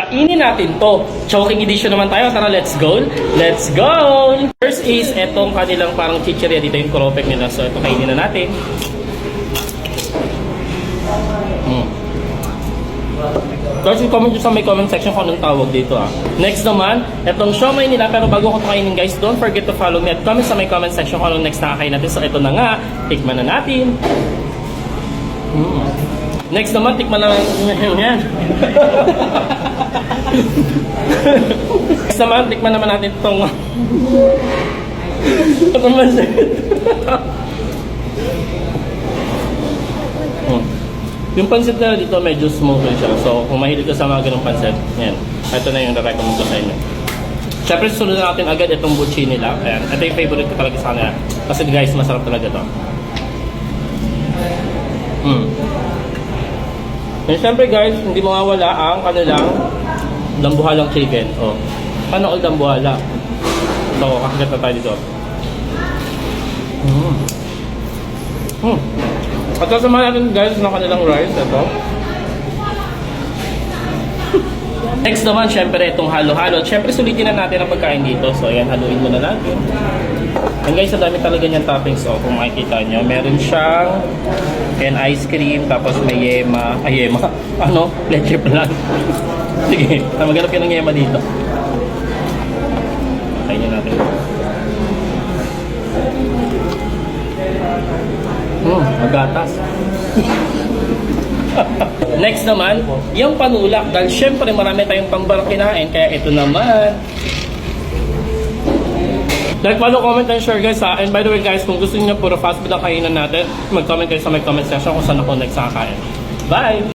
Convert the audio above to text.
kainin natin to. Choking edition naman tayo. Tara, let's go! Let's go! First is, etong kanilang parang chichirya dito, yung koropek nila. So, ito kainin na natin. Guys, comment nyo sa may comment section kung anong tawag dito Next naman, etong siomay nila. Pero bago ko kainin guys, don't forget to follow me at comment sa may comment section kung anong next na kakain natin. So, ito na nga. Tikman na natin. Next naman, tikman na yan. Next naman, tikman naman natin itong ito naman yung pansit na dito medyo smoky siya. So, kung mahilig ka sa mga ganong pansit, yan. Ito na yung recommend ko sa inyo. Siyempre, susunod natin agad itong buchi nila. Ayan. Ito yung favorite ko talaga sa kanila. Kasi guys, masarap talaga ito. And siyempre guys, hindi mawawala ang kanilang dambuhalang chicken. Paano all dambuhala? So, kakagat na tayo dito. At kasama natin guys ng kanilang rice. Ito. Next naman, syempre itong halo-halo. Syempre sulitin na natin ang pagkain dito. So ayan, haluin muna natin. And guys, ang dami talaga niyang toppings. So kung makikita nyo, meron siyang ice cream, tapos may yema. Yema? Ano? Leche plan. Sige, maghanap ka ng yema dito. Kainin natin. Magatas. Next naman, yung panulak. Dahil syempre marami tayong pangbarang kinain. Kaya ito naman. Like, follow, comment, and share guys And by the way guys, kung gusto niyo puro fast food ang kainan natin, mag-comment kayo sa may comment section kung saan ako next kakain. Bye!